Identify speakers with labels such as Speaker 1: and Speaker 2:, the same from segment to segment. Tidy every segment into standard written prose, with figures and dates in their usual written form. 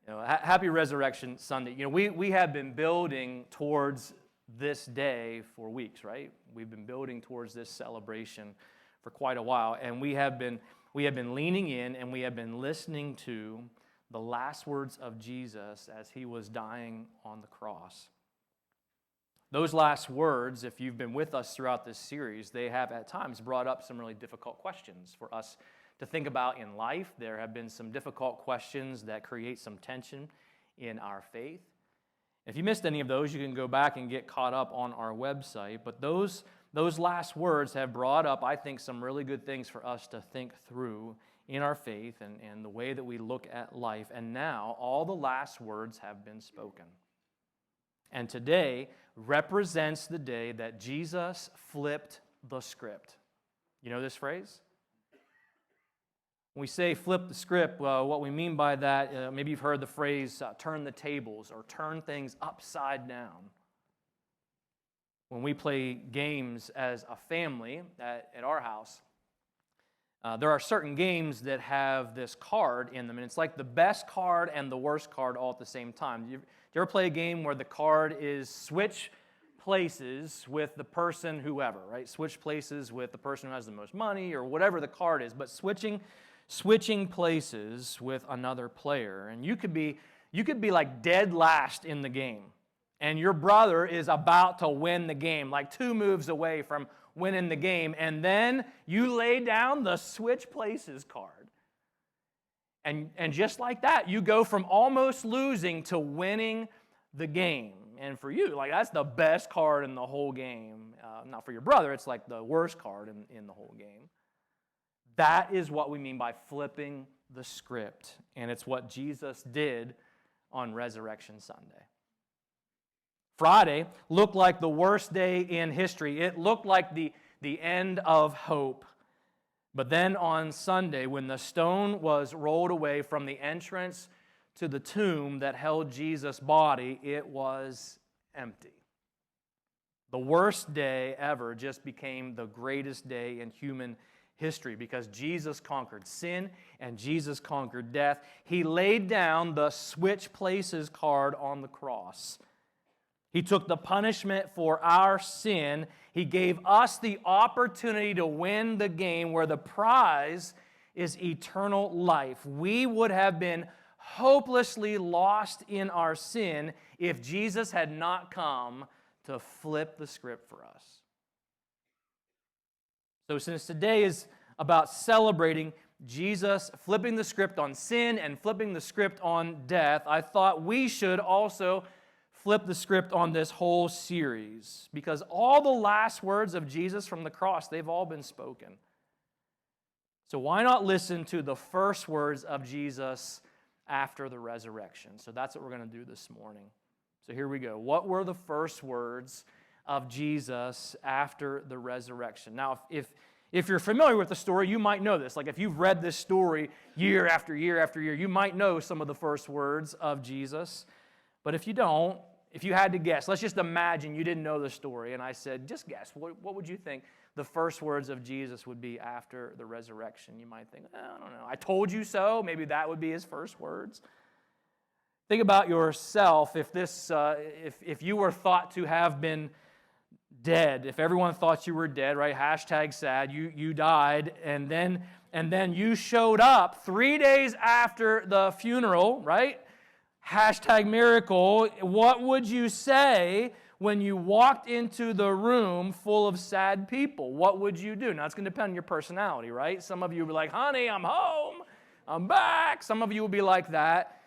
Speaker 1: Happy Resurrection Sunday. We have been building towards this day for weeks, right? We've been building towards this celebration for quite a while, and we have been leaning in and we have been listening to the last words of Jesus as he was dying on the cross. Those last words, if you've been with us throughout this series, they have at times brought up some really difficult questions for us to think about in life. There have been some difficult questions that create some tension in our faith. If you missed any of those, you can go back and get caught up on our website. But those last words have brought up, I think, some really good things for us to think through in our faith and the way that we look at life. And now, all the last words have been spoken. And today represents the day that Jesus flipped the script. You know this phrase? When we say flip the script, what we mean by that, maybe you've heard the phrase turn the tables or turn things upside down. When we play games as a family at our house, there are certain games that have this card in them, and it's like the best card and the worst card all at the same time. Do you ever play a game where the card is switch places with the person whoever, right? Switch places with the person who has the most money or whatever the card is, but switching places with another player. And you could be like dead last in the game, and your brother is about to win the game, like 2 moves away from winning the game, and then you lay down the switch places card. And just like that, you go from almost losing to winning the game. And for you, like that's the best card in the whole game. Not for your brother, it's like the worst card in the whole game. That is what we mean by flipping the script. And it's what Jesus did on Resurrection Sunday. Friday looked like the worst day in history. It looked like the end of hope. But then on Sunday, when the stone was rolled away from the entrance to the tomb that held Jesus' body, it was empty. The worst day ever just became the greatest day in human history because Jesus conquered sin and Jesus conquered death. He laid down the switch places card on the cross. He took the punishment for our sin. He gave us the opportunity to win the game where the prize is eternal life. We would have been hopelessly lost in our sin if Jesus had not come to flip the script for us. So since today is about celebrating Jesus flipping the script on sin and flipping the script on death, I thought we should also flip the script on this whole series because all the last words of Jesus from the cross, they've all been spoken. So why not listen to the first words of Jesus after the resurrection? So that's what we're going to do this morning. So here we go. What were the first words of Jesus after the resurrection? Now, if you're familiar with the story, you might know this. Like if you've read this story year after year after year, you might know some of the first words of Jesus. But if you don't, if you had to guess, let's just imagine you didn't know the story, and I said, just guess, what would you think the first words of Jesus would be after the resurrection? You might think, I don't know, I told you so. Maybe that would be his first words. Think about yourself if you were thought to have been dead, if everyone thought you were dead, right? Hashtag sad, you died, and then you showed up 3 days after the funeral, right? Hashtag miracle. What would you say when you walked into the room full of sad people? What would you do? Now, it's going to depend on your personality, right? Some of you would be like, honey, I'm home. I'm back. Some of you would be like that.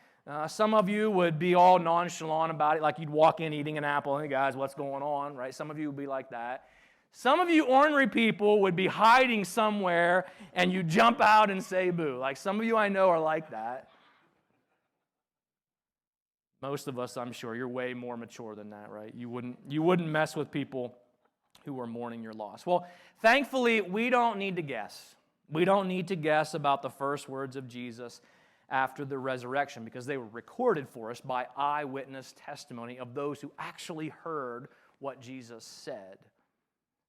Speaker 1: Some of you would be all nonchalant about it, like you'd walk in eating an apple. Hey, guys, what's going on, right? Some of you would be like that. Some of you ornery people would be hiding somewhere, and you jump out and say boo. Like some of you I know are like that. Most of us, I'm sure, you're way more mature than that, right? You wouldn't mess with people who are mourning your loss. Well, thankfully, we don't need to guess. We don't need to guess about the first words of Jesus after the resurrection because they were recorded for us by eyewitness testimony of those who actually heard what Jesus said.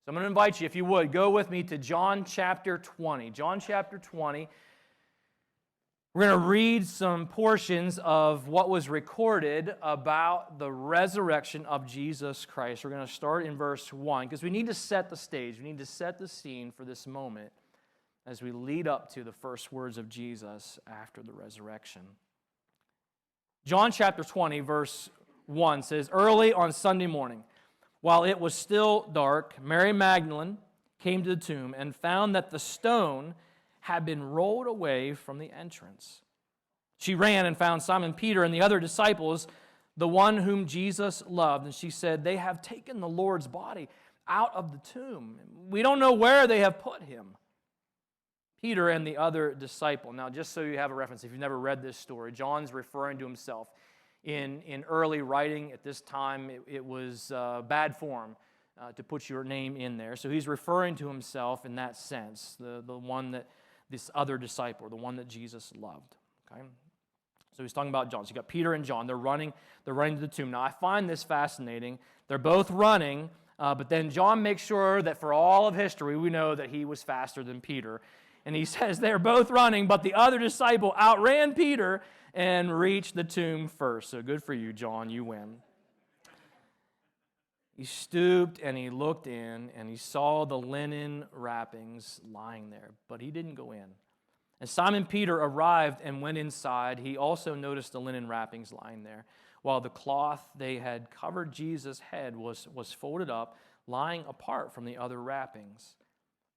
Speaker 1: So I'm going to invite you, if you would, go with me to John chapter 20. John chapter 20. We're going to read some portions of what was recorded about the resurrection of Jesus Christ. We're going to start in verse 1 because we need to set the stage. We need to set the scene for this moment as we lead up to the first words of Jesus after the resurrection. John chapter 20, verse 1 says, "Early on Sunday morning, while it was still dark, Mary Magdalene came to the tomb and found that the stone had been rolled away from the entrance. She ran and found Simon Peter and the other disciples, the one whom Jesus loved, and she said, 'They have taken the Lord's body out of the tomb. We don't know where they have put him.' Peter and the other disciple." Now, just so you have a reference, if you've never read this story, John's referring to himself. In early writing at this time, it was bad form to put your name in there. So he's referring to himself in that sense, the one that this other disciple, the one that Jesus loved. Okay, so he's talking about John. So you got Peter and John. They're running to the tomb. Now I find this fascinating. They're both running, but then John makes sure that for all of history we know that he was faster than Peter. And he says they're both running, but the other disciple outran Peter and reached the tomb first. So good for you, John. You win. He stooped and he looked in and he saw the linen wrappings lying there, but he didn't go in. And Simon Peter arrived and went inside. He also noticed the linen wrappings lying there, while the cloth they had covered Jesus' head was folded up, lying apart from the other wrappings.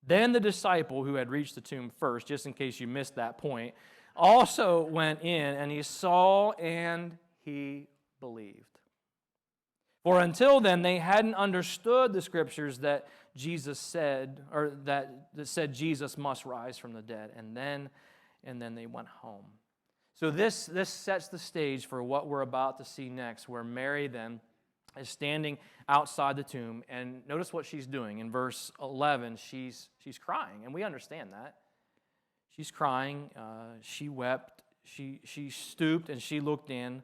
Speaker 1: Then the disciple who had reached the tomb first, just in case you missed that point, also went in, and he saw and he believed. For until then, they hadn't understood the scriptures that Jesus said, or that said Jesus must rise from the dead. And then they went home. So this sets the stage for what we're about to see next, where Mary then is standing outside the tomb, and notice what she's doing. In verse 11, she's crying, and we understand that. She's crying. She wept. She stooped and she looked in.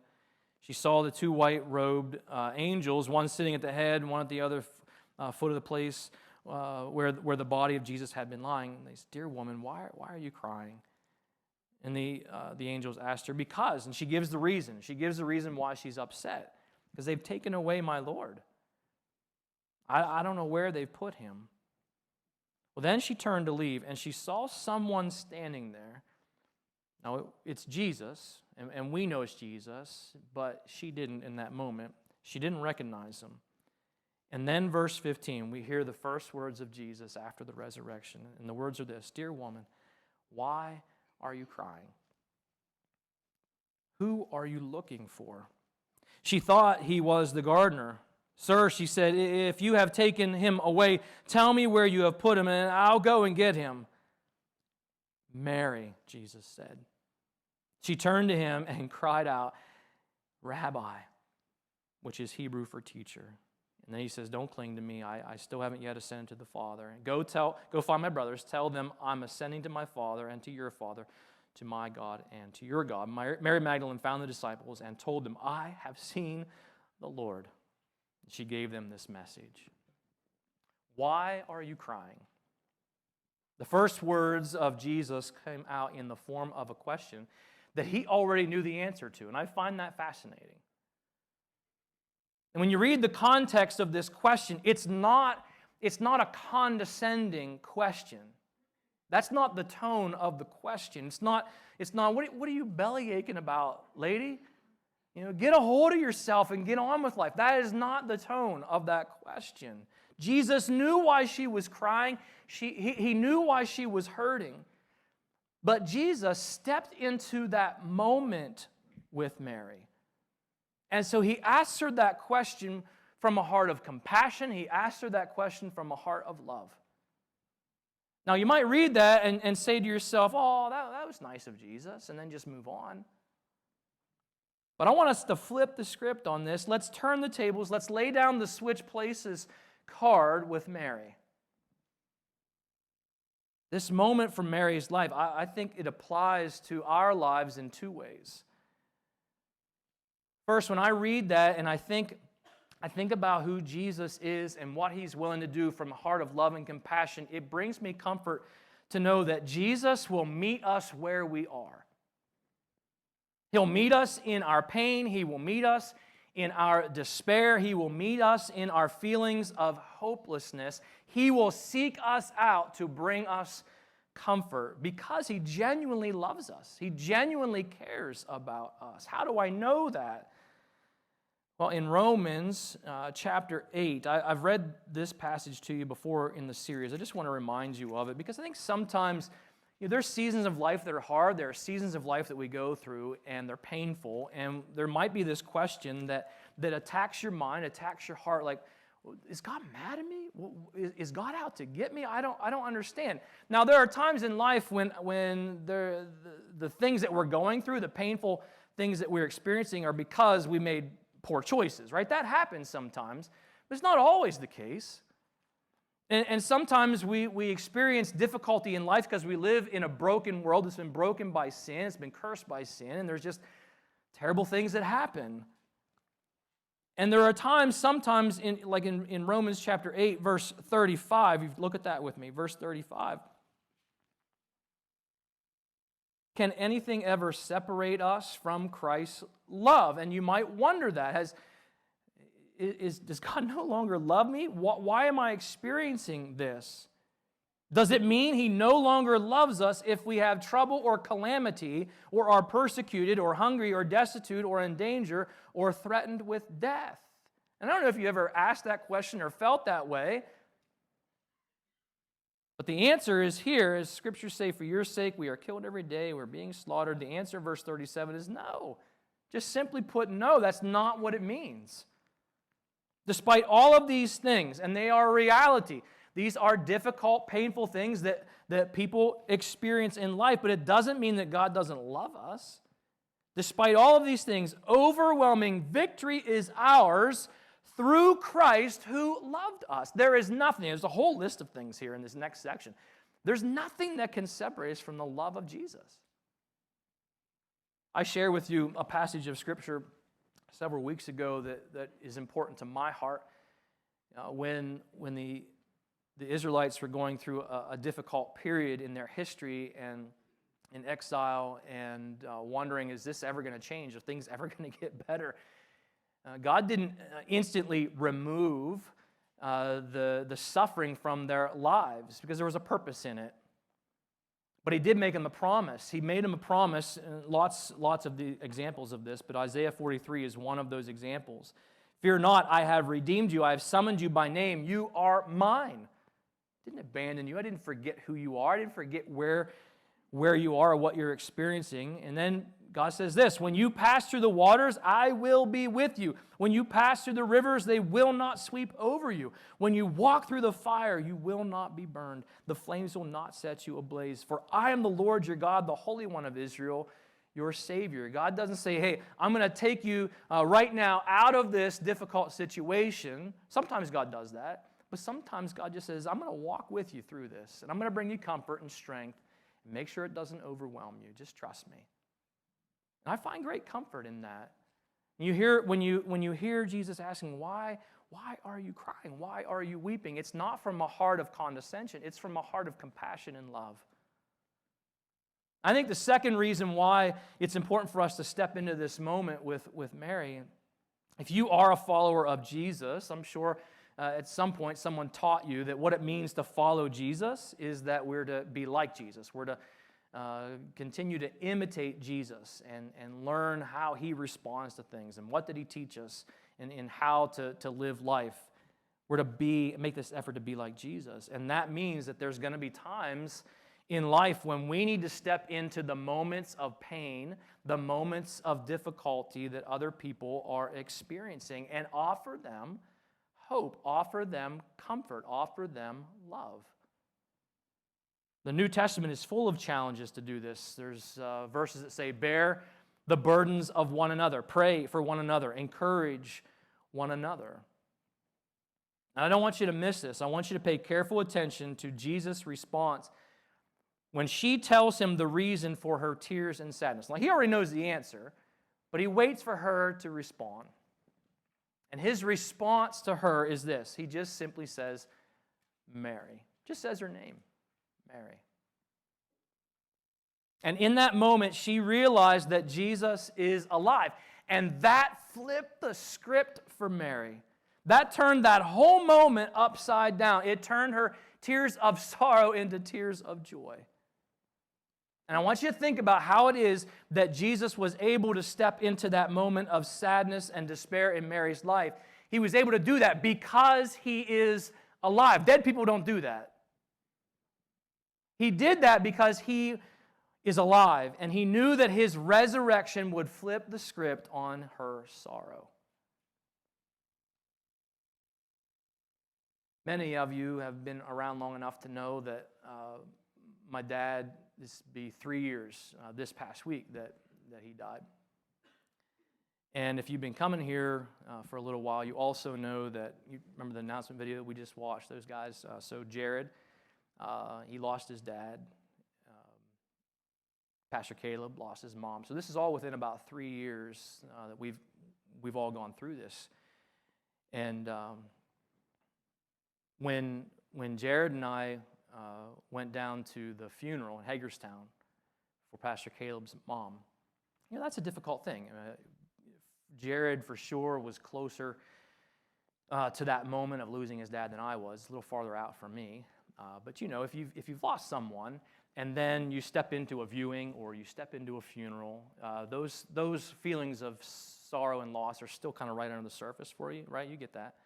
Speaker 1: She saw the two white-robed angels, one sitting at the head, one at the other foot of the place where the body of Jesus had been lying. And they said, "Dear woman, why are you crying?" And the angels asked her, "Because," and she gives the reason. She gives the reason why she's upset. "Because they've taken away my Lord. I don't know where they've put him." Well, then she turned to leave, and she saw someone standing there. Now, it's Jesus, and we know it's Jesus, but she didn't in that moment. She didn't recognize him. And then verse 15, we hear the first words of Jesus after the resurrection. And the words are this: "Dear woman, why are you crying? Who are you looking for?" She thought he was the gardener. "Sir," she said, "if you have taken him away, tell me where you have put him, and I'll go and get him." "Mary," Jesus said. She turned to him and cried out, "Rabbi," which is Hebrew for teacher. And then he says, "Don't cling to me. I still haven't yet ascended to the Father. Go find my brothers. Tell them I'm ascending to my Father and to your Father, to my God and to your God." Mary Magdalene found the disciples and told them, "I have seen the Lord." She gave them this message. Why are you crying? The first words of Jesus came out in the form of a question that he already knew the answer to, and I find that fascinating. And when you read the context of this question, it's not a condescending question. That's not the tone of the question. It's not what are you belly aching about, lady? Get a hold of yourself and get on with life. That is not the tone of that question. Jesus knew why she was crying. He knew why she was hurting. But Jesus stepped into that moment with Mary. And so he asked her that question from a heart of compassion. He asked her that question from a heart of love. Now, you might read that and say to yourself, "Oh, that was nice of Jesus," and then just move on. But I want us to flip the script on this. Let's turn the tables. Let's lay down the switch places card with Mary. This moment from Mary's life, I think it applies to our lives in two ways. First, when I read that and I think about who Jesus is and what he's willing to do from a heart of love and compassion, it brings me comfort to know that Jesus will meet us where we are. He'll meet us in our pain. He will meet us in our despair. He will meet us in our feelings of hopelessness. He will seek us out to bring us comfort because He genuinely loves us. He genuinely cares about us. How do I know that? Well, in Romans chapter 8, I've read this passage to you before in the series. I just want to remind you of it because I think sometimes there's seasons of life that are hard. There are seasons of life that we go through, and they're painful. And there might be this question that attacks your mind, attacks your heart, like, is God mad at me? Is God out to get me? I don't understand. Now, there are times in life when the things that we're going through, the painful things that we're experiencing are because we made poor choices, right? That happens sometimes, but it's not always the case. And sometimes we experience difficulty in life because we live in a broken world that's been broken by sin, it's been cursed by sin, and there's just terrible things that happen. And there are times, sometimes, in Romans chapter 8, verse 35, you look at that with me, verse 35. Can anything ever separate us from Christ's love? And you might wonder that. Does God no longer love me? Why am I experiencing this? Does it mean He no longer loves us if we have trouble or calamity, or are persecuted, or hungry, or destitute, or in danger, or threatened with death? And I don't know if you ever asked that question or felt that way, but the answer is here, as Scriptures say, for your sake we are killed every day, we're being slaughtered. The answer, verse 37, is no. Just simply put, no, that's not what it means. Despite all of these things, and they are reality, these are difficult, painful things that people experience in life, but it doesn't mean that God doesn't love us. Despite all of these things, overwhelming victory is ours through Christ who loved us. There is nothing, there's a whole list of things here in this next section. There's nothing that can separate us from the love of Jesus. I share with you a passage of Scripture several weeks ago that is important to my heart. When the Israelites were going through a difficult period in their history and in exile and wondering, is this ever going to change? Are things ever going to get better? God didn't instantly remove the suffering from their lives because there was a purpose in it. But He did make them a promise. He made them a promise, lots of the examples of this, but Isaiah 43 is one of those examples. Fear not, I have redeemed you. I have summoned you by name. You are mine. I didn't abandon you. I didn't forget who you are. I didn't forget where you are or what you're experiencing. And then God says this, when you pass through the waters, I will be with you. When you pass through the rivers, they will not sweep over you. When you walk through the fire, you will not be burned. The flames will not set you ablaze. For I am the Lord your God, the Holy One of Israel, your Savior. God doesn't say, hey, I'm going to take you right now out of this difficult situation. Sometimes God does that. But sometimes God just says, I'm going to walk with you through this. And I'm going to bring you comfort and strength. And make sure it doesn't overwhelm you. Just trust me. And I find great comfort in that. When you hear Jesus asking, why are you crying? Why are you weeping? It's not from a heart of condescension. It's from a heart of compassion and love. I think the second reason why it's important for us to step into this moment with Mary, if you are a follower of Jesus, I'm sure at some point someone taught you that what it means to follow Jesus is that we're to be like Jesus. We're to continue to imitate Jesus and learn how He responds to things and what did He teach us in how to live life. We're to make this effort to be like Jesus. And that means that there's going to be times in life when we need to step into the moments of pain, the moments of difficulty that other people are experiencing and offer them hope, offer them comfort, offer them love. The New Testament is full of challenges to do this. There's verses that say, bear the burdens of one another, pray for one another, encourage one another. And I don't want you to miss this. I want you to pay careful attention to Jesus' response when she tells him the reason for her tears and sadness. Now, he already knows the answer, but he waits for her to respond. And his response to her is this. He just simply says, Mary. Just says her name. Mary. And in that moment, she realized that Jesus is alive. And that flipped the script for Mary. That turned that whole moment upside down. It turned her tears of sorrow into tears of joy. And I want you to think about how it is that Jesus was able to step into that moment of sadness and despair in Mary's life. He was able to do that because he is alive. Dead people don't do that. He did that because he is alive, and he knew that his resurrection would flip the script on her sorrow. Many of you have been around long enough to know that my dad, this will be 3 years this past week that he died. And if you've been coming here for a little while, you also know that, you remember the announcement video that we just watched, those guys. So Jared, he lost his dad. Pastor Caleb lost his mom. So this is all within about 3 years that we've all gone through this. And when Jared and I went down to the funeral in Hagerstown for Pastor Caleb's mom, that's a difficult thing. Jared for sure was closer to that moment of losing his dad than I was, a little farther out from me. But if you've lost someone, and then you step into a viewing or you step into a funeral, those feelings of sorrow and loss are still kind of right under the surface for you, right? You get that.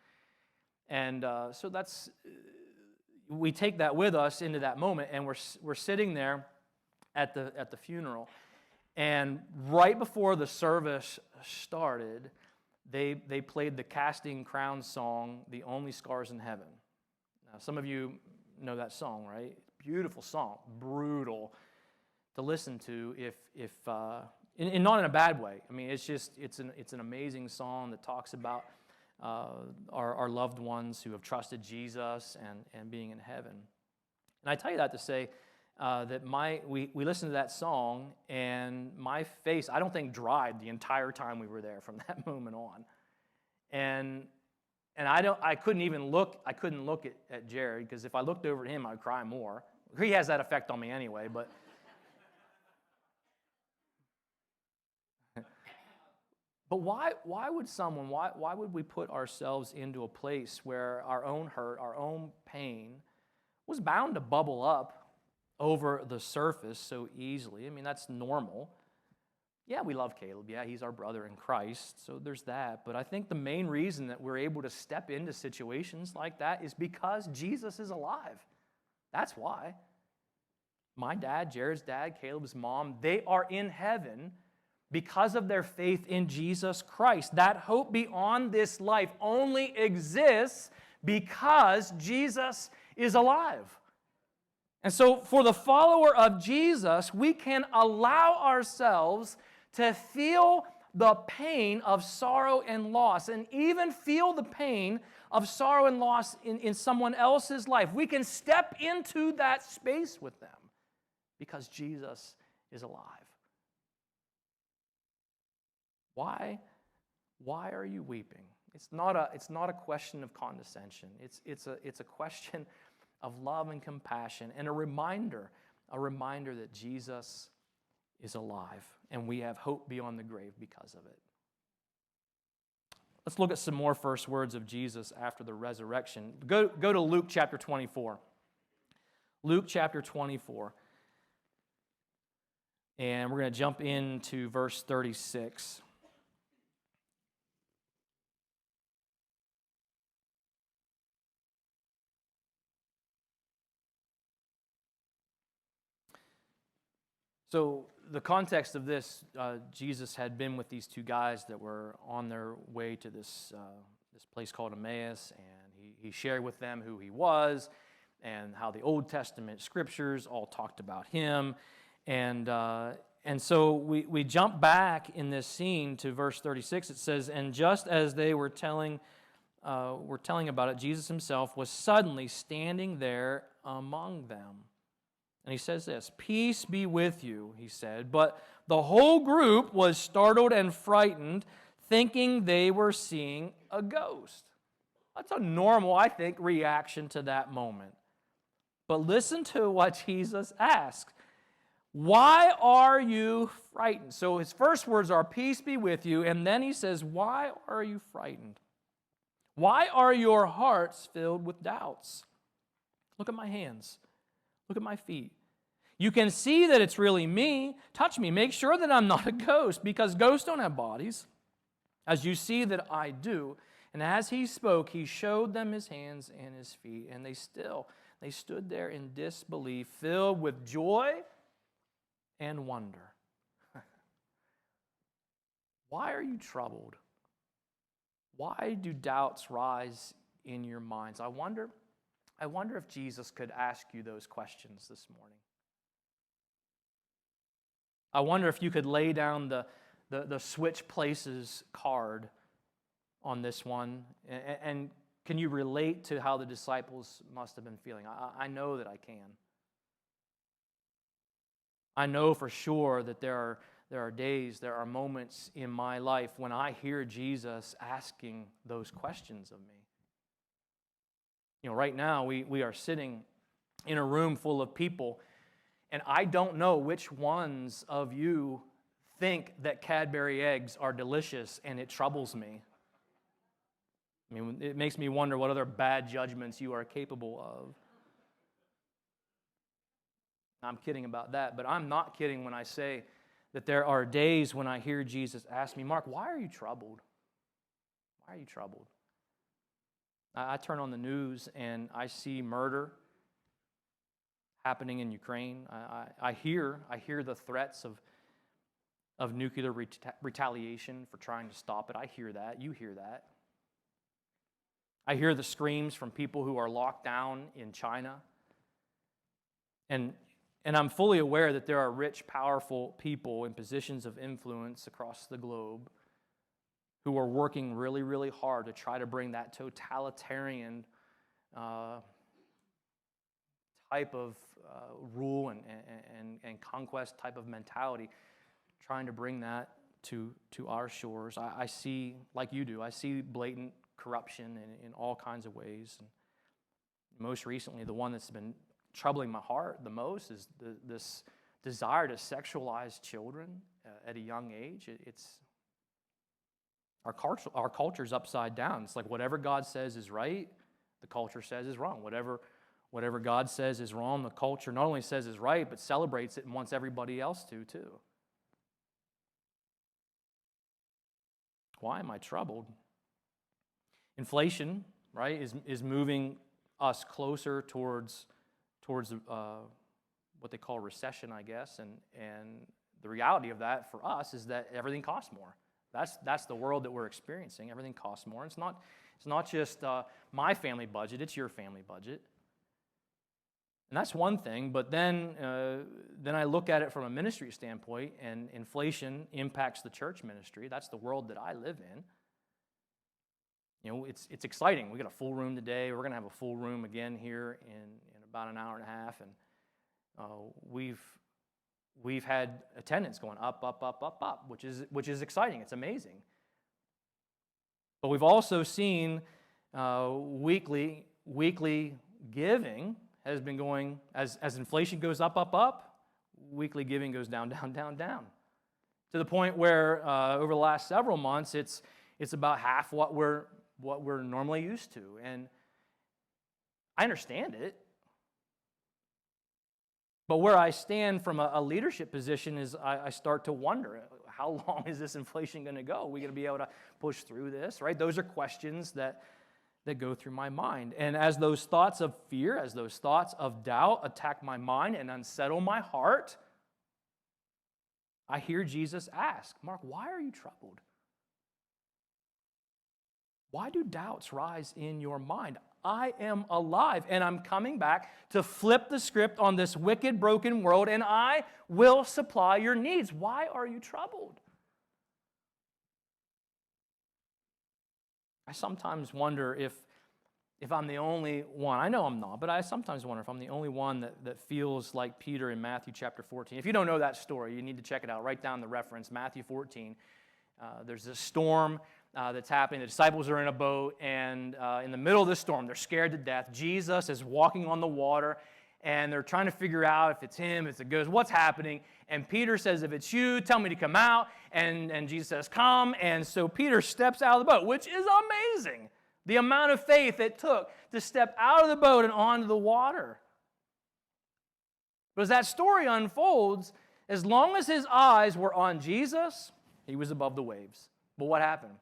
Speaker 1: And so we take that with us into that moment, and we're sitting there at the funeral, and right before the service started, they played the Casting Crowns song, "The Only Scars in Heaven." Now, some of you know that song, right? Beautiful song, brutal to listen to, and not in a bad way. I mean, it's an amazing song that talks about our loved ones who have trusted Jesus and being in heaven. And I tell you that to say that we listened to that song, and my face, I don't think, dried the entire time we were there from that moment on. And I couldn't look at Jared, because if I looked over at him, I'd cry more. He has that effect on me anyway, but why would we put ourselves into a place where our own hurt, our own pain was bound to bubble up over the surface so easily? I mean, that's normal. Yeah, we love Caleb. Yeah, he's our brother in Christ, so there's that. But I think the main reason that we're able to step into situations like that is because Jesus is alive. That's why. My dad, Jared's dad, Caleb's mom, they are in heaven because of their faith in Jesus Christ. That hope beyond this life only exists because Jesus is alive. And so for the follower of Jesus, we can allow ourselves to feel the pain of sorrow and loss, and even feel the pain of sorrow and loss in someone else's life. We can step into that space with them because Jesus is alive. Why are you weeping? It's not a question of condescension. It's a question of love and compassion, and a reminder that Jesus is alive, and we have hope beyond the grave because of it. Let's look at some more first words of Jesus after the resurrection. Go to Luke chapter 24. Luke chapter 24. And we're going to jump into verse 36. So the context of this, Jesus had been with these two guys that were on their way to this place called Emmaus, and he shared with them who he was and how the Old Testament scriptures all talked about him. And so we jump back in this scene to verse 36. It says, "And just as they were telling about it, Jesus himself was suddenly standing there among them. And he says this, 'Peace be with you,' he said. But the whole group was startled and frightened, thinking they were seeing a ghost." That's a normal, I think, reaction to that moment. But listen to what Jesus asks. Why are you frightened? So his first words are, peace be with you. And then he says, why are you frightened? Why are your hearts filled with doubts? Look at my hands. Look at my feet. You can see that it's really me. Touch me. Make sure that I'm not a ghost, because ghosts don't have bodies, as you see that I do. And as he spoke, he showed them his hands and his feet. And they stood there in disbelief, filled with joy and wonder. Why are you troubled? Why do doubts rise in your minds? I wonder if Jesus could ask you those questions this morning. I wonder if you could lay down the switch places card on this one, and can you relate to how the disciples must have been feeling? I know that I can. I know for sure that there are days, there are moments in my life when I hear Jesus asking those questions of me. You know, right now we are sitting in a room full of people, and I don't know which ones of you think that Cadbury eggs are delicious, and it troubles me. I mean, it makes me wonder what other bad judgments you are capable of. I'm kidding about that, but I'm not kidding when I say that there are days when I hear Jesus ask me, Mark, why are you troubled? Why are you troubled? I turn on the news and I see murder happening in Ukraine. I hear the threats of nuclear retaliation for trying to stop it. I hear that. You hear that. I hear the screams from people who are locked down in China. And I'm fully aware that there are rich, powerful people in positions of influence across the globe who are working really, really hard to try to bring that totalitarian type of rule and conquest type of mentality, trying to bring that to our shores. I see, like you do, I see blatant corruption in all kinds of ways. And most recently, the one that's been troubling my heart the most is this desire to sexualize children at a young age. Our culture's upside down. It's like whatever God says is right, the culture says is wrong. Whatever God says is wrong, the culture not only says is right, but celebrates it and wants everybody else to too. Why am I troubled? Inflation, right, is moving us closer towards what they call recession, I guess, and the reality of that for us is that everything costs more. That's the world that we're experiencing. Everything costs more. It's not just my family budget; it's your family budget, and that's one thing. But then I look at it from a ministry standpoint, and inflation impacts the church ministry. That's the world that I live in. You know, it's exciting. We got a full room today. We're going to have a full room again here in about an hour and a half, and we've had attendance going up, which is exciting. It's amazing. But we've also seen weekly giving has been going as inflation goes up. Weekly giving goes down, to the point where over the last several months it's about half what we're normally used to, and I understand it. But where I stand from a leadership position is I start to wonder, how long is this inflation going to go? Are we going to be able to push through this, right? Those are questions that go through my mind. And as those thoughts of fear, as those thoughts of doubt attack my mind and unsettle my heart, I hear Jesus ask, Mark, why are you troubled? Why do doubts rise in your mind? I am alive, and I'm coming back to flip the script on this wicked, broken world, and I will supply your needs. Why are you troubled? I sometimes wonder if I'm the only one. I know I'm not, but I sometimes wonder if I'm the only one that feels like Peter in Matthew chapter 14. If you don't know that story, you need to check it out. Write down the reference, Matthew 14. There's a storm that's happening. The disciples are in a boat, and in the middle of the storm, they're scared to death. Jesus is walking on the water, and they're trying to figure out if it's him, if it's a ghost, what's happening. And Peter says, if it's you, tell me to come out. And Jesus says, come. And so Peter steps out of the boat, which is amazing. The amount of faith it took to step out of the boat and onto the water. But as that story unfolds, as long as his eyes were on Jesus, he was above the waves. But what happened?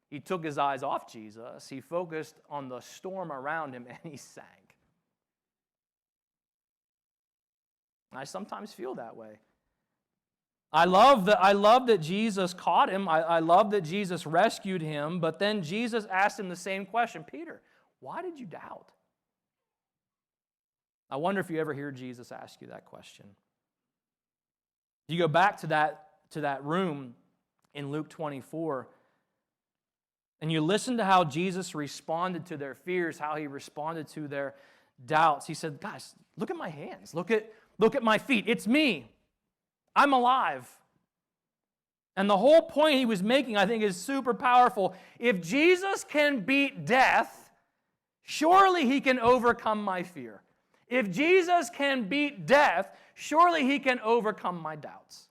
Speaker 1: He took his eyes off Jesus. He focused on the storm around him, and he sank. I sometimes feel that way. I love that Jesus caught him. I love that Jesus rescued him. But then Jesus asked him the same question. Peter, why did you doubt? I wonder if you ever hear Jesus ask you that question. You go back to that room in Luke 24, and you listen to how Jesus responded to their fears, how he responded to their doubts. He said, guys, look at my hands. Look at my feet. It's me. I'm alive. And the whole point he was making, I think, is super powerful. If Jesus can beat death, surely he can overcome my fear. If Jesus can beat death, surely he can overcome my doubts.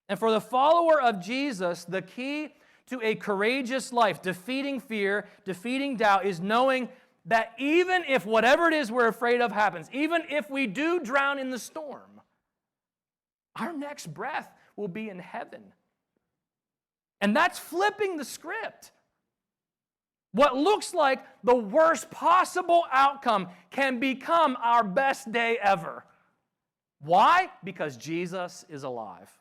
Speaker 1: And for the follower of Jesus, the key to a courageous life, defeating fear, defeating doubt, is knowing that even if whatever it is we're afraid of happens, even if we do drown in the storm, our next breath will be in heaven. And that's flipping the script. What looks like the worst possible outcome can become our best day ever. Why? Because Jesus is alive.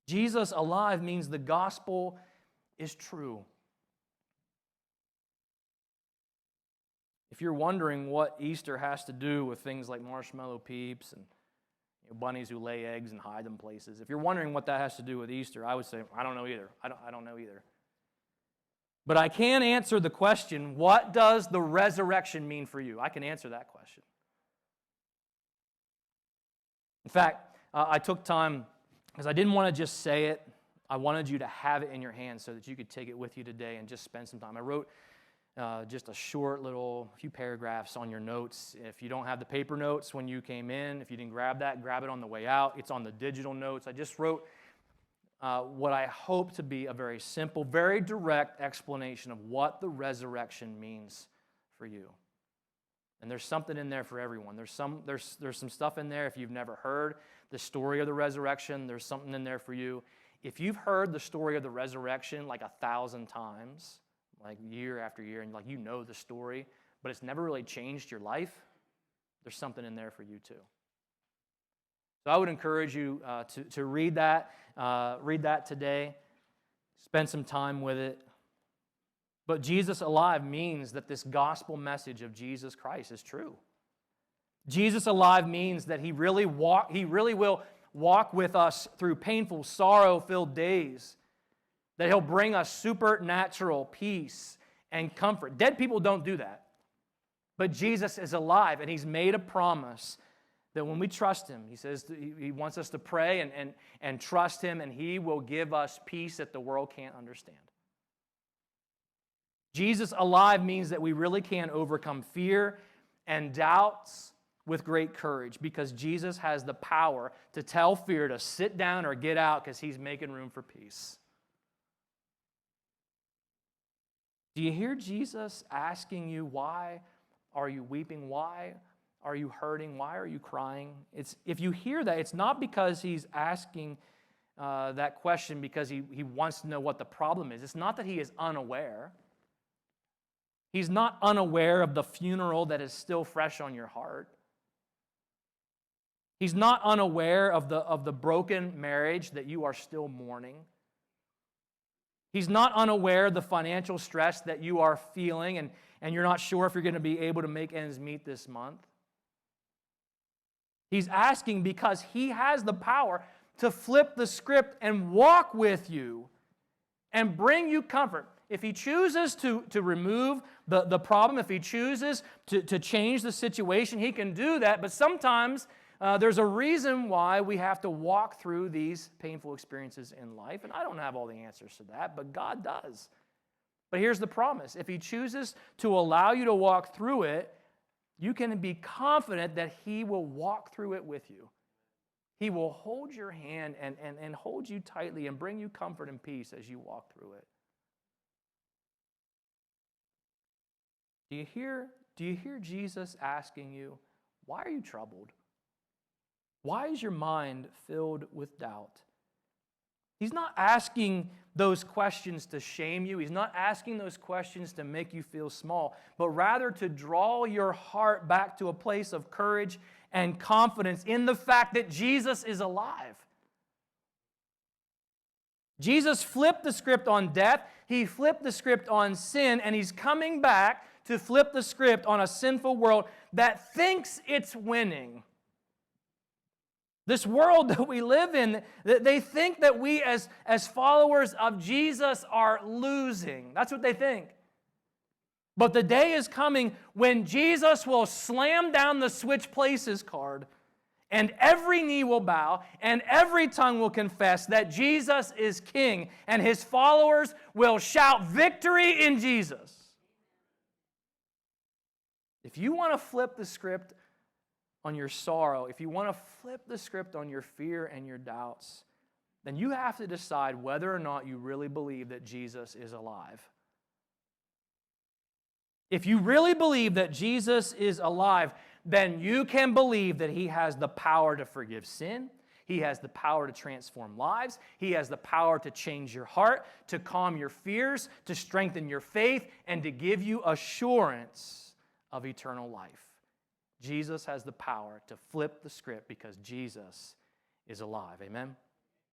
Speaker 1: Jesus alive means the gospel is true. If you're wondering what Easter has to do with things like marshmallow peeps and bunnies who lay eggs and hide them places, if you're wondering what that has to do with Easter, I would say, I don't know either. I don't know either. But I can answer the question, what does the resurrection mean for you? I can answer that question. In fact, I took time, because I didn't want to just say it. I wanted you to have it in your hands so that you could take it with you today and just spend some time. I wrote just a short little few paragraphs on your notes. If you don't have the paper notes when you came in, if you didn't grab that, grab it on the way out. It's on the digital notes. I just wrote what I hope to be a very simple, very direct explanation of what the resurrection means for you. And there's something in there for everyone. There's some stuff in there if you've never heard the story of the resurrection. There's something in there for you. If you've heard the story of the resurrection like 1,000 times, like year after year, and like you know the story, but it's never really changed your life, there's something in there for you too. So I would encourage you to read that today, spend some time with it. But Jesus alive means that this gospel message of Jesus Christ is true. Jesus alive means that he really will walk with us through painful, sorrow-filled days, that he'll bring us supernatural peace and comfort. Dead people don't do that. But Jesus is alive, and he's made a promise that when we trust him, he says he wants us to pray and trust him, and he will give us peace that the world can't understand. Jesus alive means that we really can overcome fear and doubts with great courage, because Jesus has the power to tell fear to sit down or get out, because he's making room for peace. Do you hear Jesus asking you, why are you weeping? Why are you hurting? Why are you crying? If you hear that, it's not because he's asking that question because he wants to know what the problem is. It's not that he is unaware. He's not unaware of the funeral that is still fresh on your heart. He's not unaware of the broken marriage that you are still mourning. He's not unaware of the financial stress that you are feeling, and you're not sure if you're going to be able to make ends meet this month. He's asking because he has the power to flip the script and walk with you and bring you comfort. If he chooses to remove the problem, if he chooses to change the situation, he can do that. But sometimes there's a reason why we have to walk through these painful experiences in life. And I don't have all the answers to that, but God does. But here's the promise. If he chooses to allow you to walk through it, you can be confident that he will walk through it with you. He will hold your hand and hold you tightly and bring you comfort and peace as you walk through it. Do you hear Jesus asking you, why are you troubled? Why is your mind filled with doubt? He's not asking those questions to shame you. He's not asking those questions to make you feel small, but rather to draw your heart back to a place of courage and confidence in the fact that Jesus is alive. Jesus flipped the script on death. He flipped the script on sin, and he's coming back to flip the script on a sinful world that thinks it's winning. This world that we live in, they think that we as followers of Jesus are losing. That's what they think. But the day is coming when Jesus will slam down the switch places card, and every knee will bow, and every tongue will confess that Jesus is King, and his followers will shout victory in Jesus. If you want to flip the script on your sorrow, if you want to flip the script on your fear and your doubts, then you have to decide whether or not you really believe that Jesus is alive. If you really believe that Jesus is alive, then you can believe that he has the power to forgive sin. He has the power to transform lives. He has the power to change your heart, to calm your fears, to strengthen your faith, and to give you assurance of eternal life. Jesus has the power to flip the script because Jesus is alive. Amen?